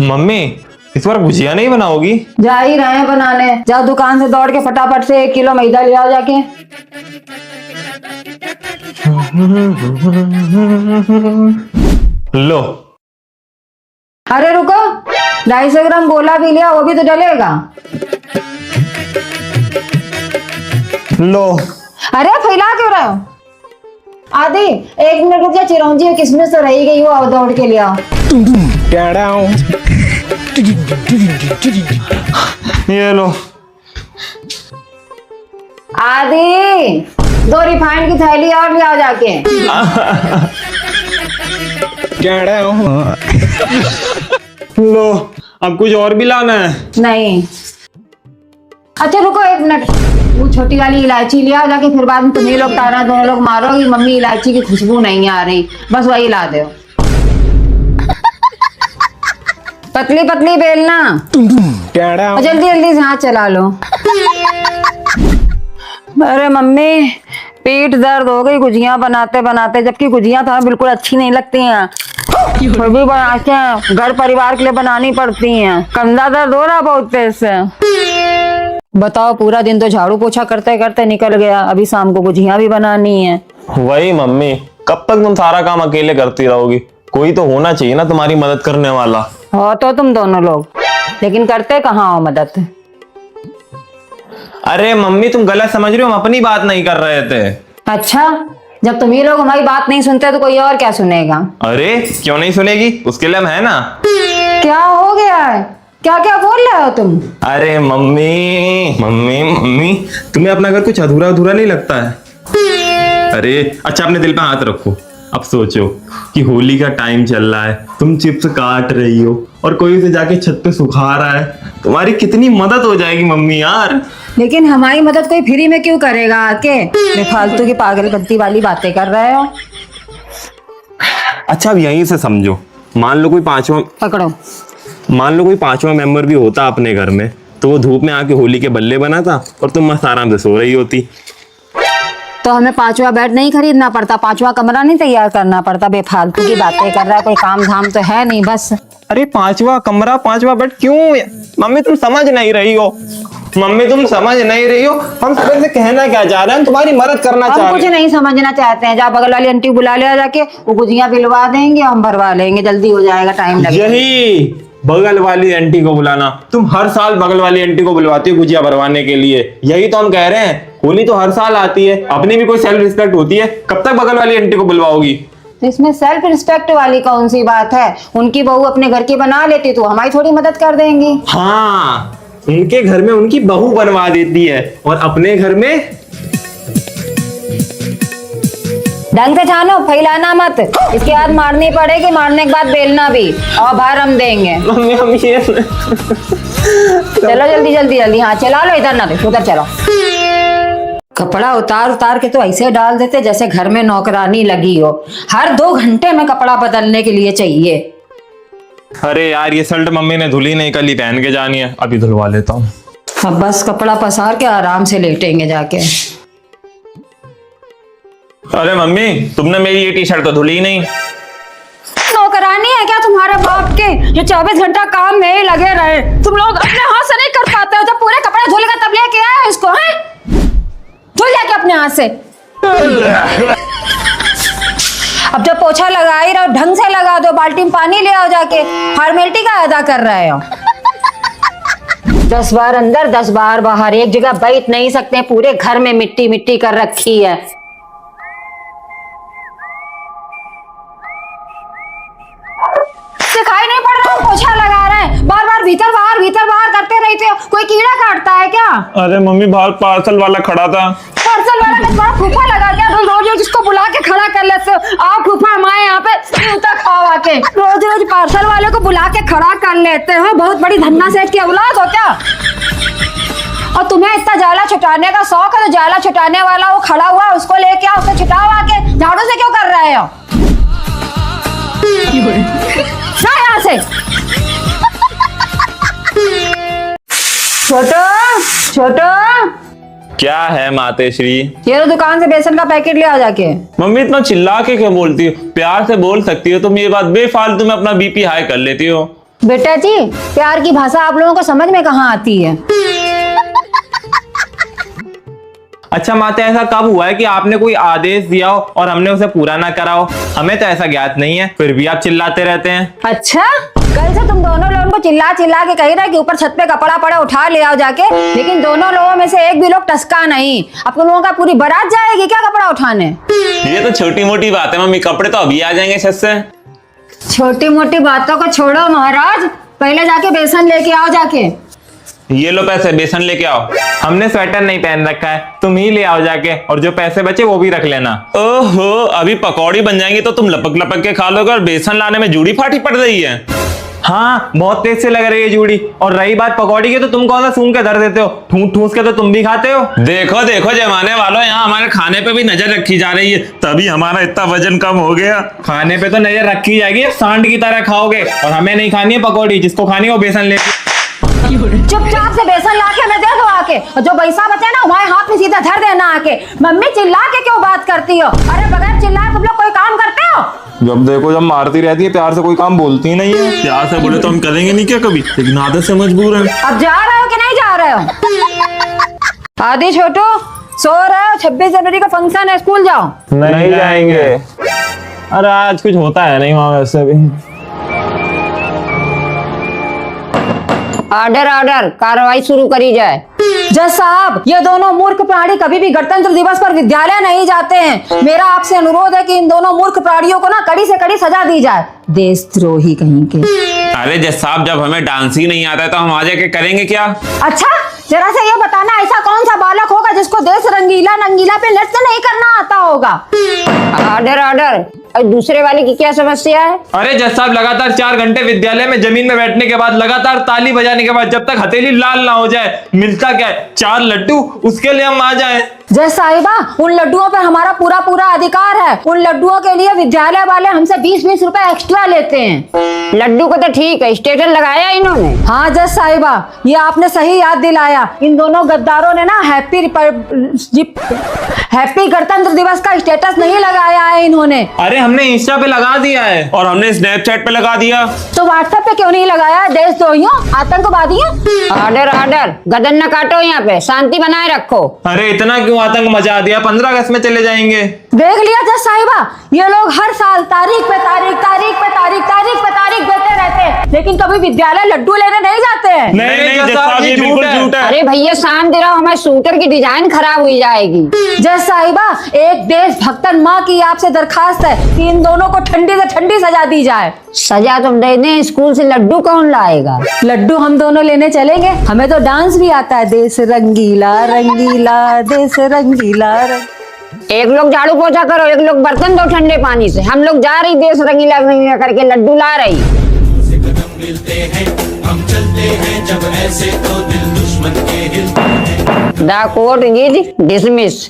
Mummy इस बार भुजिया नहीं बनाओगी? जा ही रहे हैं बनाने। जाओ दुकान से दौड़ के फटाफट से 1 किलो मैदा ले आओ जाके। लो। अरे रुको, 250 ग्राम गोला भी लिया, वो भी तो डलेगा। लो। अरे फैला क्यों रहे हो? आदि 1 मिनट रुक जा, चिरौंजी और किसमिस तो रही गई, वो आओ दौड़ के ले आओ। ये लो। आदि 2 रिफाइंड की थैली और ले आओ जाके। लो, अब कुछ और भी लाना है? नहीं। अच्छा रुको 1 मिनट, वो छोटी वाली इलायची ले आओ जाके, फिर बाद में तुम्हें लोग ताना दोनों लोग मारोगी मम्मी इलायची की खुशबू नहीं आ रही, बस वही ला दो। पतली पतली बेलना, जल्दी जल्दी से हाथ चला लो। अरे मम्मी पेट दर्द हो गई गुजिया बनाते बनाते, जबकि गुजिया तो हमें बिल्कुल अच्छी नहीं लगती हैं, फिर भी बनाते हैं, घर परिवार के लिए बनानी पड़ती हैं। कंधा दर्द हो रहा बहुत तेज से। बताओ, पूरा दिन तो झाड़ू पोछा करते करते निकल गया, अभी शाम को गुजिया भी बनानी है। वही मम्मी, कब तक तुम सारा काम अकेले करती रहोगी? कोई तो होना चाहिए ना तुम्हारी मदद करने वाला। हो तो तुम दोनों लोग, लेकिन करते कहाँ हो मदद? अरे मम्मी तुम गलत समझ रही हो, हम अपनी बात नहीं कर रहे थे। अच्छा, जब तुम ही लोग हमारी बात नहीं सुनते तो कोई और क्या सुनेगा? अरे क्यों नहीं सुनेगी, उसके लिए हम है ना। क्या हो गया है? क्या क्या बोल रहे हो तुम? अरे मम्मी मम्मी मम्मी, तुम्हें अपना घर कुछ अधूरा अधूरा नहीं लगता है? अरे अच्छा, अपने दिल पे हाथ रखो। अब सोचो कि होली का टाइम चल रहा है, तुम चिप्स काट रही हो और कोई उसे जाके छत पे सुखा रहा है, तुम्हारी कितनी मदद हो जाएगी मम्मी यार। लेकिन हमारी मदद कोई फ्री में क्यों करेगा आके? बेफालतू की पागलपंती वाली बातें कर रहे हो। अच्छा अब यहीं से समझो, मान लो कोई पांचवा मेंबर भी होता अपने घर में, तो वो धूप में आके होली के बल्ले बनाता और तुम मस्त आराम से सो रही होती। तो हमें 5वां बेड नहीं खरीदना पड़ता, 5वां कमरा नहीं तैयार करना पड़ता। बेफालतू की बातें कर रहा है, कोई काम धाम तो है नहीं बस। अरे 5वां कमरा 5वां बेड क्यों? मम्मी तुम समझ नहीं रही हो, मम्मी तुम समझ नहीं रही हो, हम सब से कहना क्या चाह रहे हैं, हम तुम्हारी मदद करना चाह रहे हैं। कुछ नहीं समझना चाहते हैं, जा बगल वाली आंटी बुला ले जाके, वो गुजिया पिलवा देंगे, हम भरवा लेंगे, जल्दी हो जाएगा, टाइम लगेगा। यही बगल वाली आंटी को बुलाना, तुम हर साल बगल वाली आंटी को बुलवाती हो गुजिया भरवाने के लिए, यही तो हम कह रहे हैं। होली तो हर साल आती है, अपनी भी कोई सेल्फ रिस्पेक्ट होती है, कब तक बगल वाली आंटी को बुलवाओगी? तो इसमें सेल्फ रिस्पेक्ट वाली कौन सी बात है? उनकी बहू अपने घर की बना लेती तो हमारी थोड़ी मदद कर देंगी। हाँ, उनके घर में उनकी बहू बनवा देती है और अपने घर में ढंग से छानो, फैलाना मत, इसके बाद मारनी पड़ेगी, मारने के बाद बेलना भी, और बाहर हम देंगे। मम्मी हम ये चलो जल्दी जल्दी जल्दी, हाँ चला लो, इधर ना देखो, उधर चलो। कपड़ा उतार उतार के तो ऐसे डाल देते जैसे घर में नौकरानी लगी हो, हर 2 घंटे में कपड़ा बदलने के लिए चाहिए। अरे यार ये शर्ट मम्मी ने धुली नहीं, कल ही पहन के जानी है, अभी धुलवा लेता हूँ। अब बस कपड़ा पसार के आराम से लेटेंगे जाके। अरे मम्मी तुमने मेरी ये टी शर्ट तो धुली नहीं। नौकरानी है क्या तुम्हारे बाप के, जो 24 घंटा काम में ही लगे रहे? तुम लोग अपने हाथ से नहीं कर पाते हो, जब पूरे कपड़े धुलेगा तब लेके आए इसको, हैं? धुल जाके अपने हाथ से। अब जब पोछा लगा ही रहो, ढंग से लगा दो, बाल्टी में पानी ले आओ जाके, फॉर्मेलिटी का अदा कर रहे हो। 10 बार अंदर 10 बार बाहर, एक जगह बैठ नहीं सकते, पूरे घर में मिट्टी मिट्टी कर रखी है। दिखाई नहीं पड़ रहा, पोछा लगा रहे हैं, बार बार भीतर बाहर करते रहते हो, कोई कीड़ा काटता है क्या? अरे मम्मी बाहर पार्सल वाला खड़ा था। पार्सल वाला का तुम्हारा फूफा लगा क्या? रोज रोज इसको बुला के खड़ा कर लेते हो, आप फूफा हमारे यहाँ पे जूता खाओ आके, रोज रोज पार्सल वाले को बुला के खड़ा कर लेते हो, बहुत बड़ी धन्ना सेठ की औलाद हो क्या? और तुम्हें इतना जाला छुटाने का शौक है, तो जाला छुटाने वाला वो खड़ा हुआ, उसको लेके आओ, उसको छुटाओ आके, झाड़ू से क्यों कर रहे हो? यहाँ से छोटो क्या है मातेश्री? ये तो दुकान से बेसन का पैकेट ले आ जाके। मम्मी इतना चिल्ला के क्यों बोलती हो? प्यार से बोल सकती हो तुम, ये बात बेफालतू में अपना बीपी हाई कर लेती हो। बेटा जी, प्यार की भाषा आप लोगों को समझ में कहाँ आती है? अच्छा माते, ऐसा कब हुआ है कि आपने कोई आदेश दिया हो और हमने उसे पूरा ना करा हो? हमें तो ऐसा ज्ञात नहीं है, फिर भी आप चिल्लाते रहते हैं। अच्छा, कल से तुम दोनों लोगों को चिल्ला चिल्ला के कही रहे कि ऊपर छत पे कपड़ा पड़ा उठा ले आओ जाके, लेकिन दोनों लोगों में से एक भी लोग टसका नहीं। अब तुम लोगों का पूरी बारात जाएगी क्या कपड़ा उठाने? ये तो छोटी मोटी बात है मम्मी, कपड़े तो अभी आ जाएंगे छत से। छोटी मोटी बातों को छोड़ो महाराज, पहले जाके बेसन लेके आओ जाके। ये लो पैसे, बेसन लेके आओ। हमने स्वेटर नहीं पहन रखा है, तुम ही ले आओ जाके, और जो पैसे बचे वो भी रख लेना। ओहो, अभी पकौड़ी बन जाएंगी तो तुम लपक लपक के खा लोगे और बेसन लाने में जूड़ी फाटी पड़ रही है। हाँ, बहुत तेज से लग रही है जूड़ी। और रही बात पकौड़ी की, तो तुम कौन सा सूंघ के धर देते हो? ठूस ठूस के तो तुम भी खाते हो। देखो देखो जमाने वालों, यहाँ हमारे खाने पे भी नजर रखी जा रही है, तभी हमारा इतना वजन कम हो गया। खाने पे तो नजर रखी जाएगी, अब सांड की तरह खाओगे। और हमें नहीं खानी है पकौड़ी, जिसको खानी है वो बेसन ले। चुपचाप से बेसन ला के मैं दे दो आके, और जो पैसा बचे ना हमारे हाथ में सीधा धर देना आके। मम्मी चिल्ला के क्यों बात करती हो? अरे बगैर चिल्लाए तुम लोग कोई काम करते हो? जब देखो जब मारती रहती है, प्यार से कोई काम बोलती ही नहीं है। प्यार से बोले तो हम करेंगे नहीं क्या कभी, लेकिन आदत से मजबूर हैं। अब जा रहे हो कि नहीं जा रहे हो? आदि छोटू सो रहे हो, 26 जनवरी का फंक्शन है, स्कूल जाओ। नहीं जाएंगे। अरे आज कुछ होता है नहीं वहां वैसे भी। ऑर्डर ऑर्डर, कार्रवाई शुरू करी जाए। जज साहब, ये दोनों मूर्ख प्राणी कभी भी गणतंत्र दिवस पर विद्यालय नहीं जाते हैं। मेरा आपसे अनुरोध है कि इन दोनों मूर्ख प्राणियों को ना कड़ी से कड़ी सजा दी जाए। देशद्रोही कहीं के। अरे जज साहब, जब हमें डांस ही नहीं आता है तो हम आगे के करेंगे क्या? अच्छा, जरा से ये बताना, ऐसा कौन सा बालक होगा जिसको देश रंगीला नंगीला पे नृत्य नहीं करना आता होगा? ऑर्डर ऑर्डर, और दूसरे वाले की क्या समस्या है? अरे जज साहब, लगातार 4 घंटे विद्यालय में जमीन में बैठने के बाद, लगातार ताली बजाने के बाद, जब तक हथेली लाल ना हो जाए, मिलता क्या है? 4 लड्डू, उसके लिए हम आ जाएं। जय साहिबा, उन लड्डुओं पर हमारा पूरा पूरा अधिकार है। उन लड्डुओं के लिए विद्यालय वाले हमसे 20-20 रुपए एक्स्ट्रा लेते हैं। लड्डू को तो ठीक है, स्टेटस लगाया इन्होंने। हाँ जय साहिबा, ये आपने सही याद दिलाया। इन दोनों गद्दारों ने ना हैप्पी गणतंत्र दिवस का स्टेटस नहीं लगाया है इन्होंने। अरे हमने इंस्टा पे लगा दिया है। और हमने स्नैपचैट पे लगा दिया। तो व्हाट्सएप पे क्यों नहीं लगाया? देशद्रोहियों, आतंकवादियों। ऑर्डर ऑर्डर, गदन न काटो, यहाँ पे शांति बनाए रखो। अरे इतना क्यों आतंक मचा दिया? 15 अगस्त में चले जाएंगे। देख लिया जज साहिबा, ये लोग हर साल तारीख पे तारीख, तारीख पे तारीख, तारीख पे तारीख देते रहते हैं, लेकिन कभी विद्यालय लड्डू लेने नहीं जाते हैं। नहीं जज साहब, ये बिल्कुल झूठ है। अरे भैया शांत रहो, हमारे शूटर की डिजाइन खराब हुई जाएगी। जज साहिबा, एक देशभक्तन माँ की आपसे दरखास्त है कि इन दोनों को ठंडी से ठंडी सजा दी जाए। सजा तुम दे दें, स्कूल से लड्डू कौन लाएगा? लड्डू हम दोनों लेने चलेंगे, हमें तो डांस भी आता है। देश रंगीला रंगीला, देश रंगीला एक लोग झाड़ू पोछा करो, एक लोग बर्तन धो ठंडे पानी से। हम लोग जा रही देश रंगीला रंगीला करके लड्डू ला रही। मिलते हैं हम चलते हैं जब ऐसे तो दिल दुश्मन के हिलते हैं। The court is dismiss.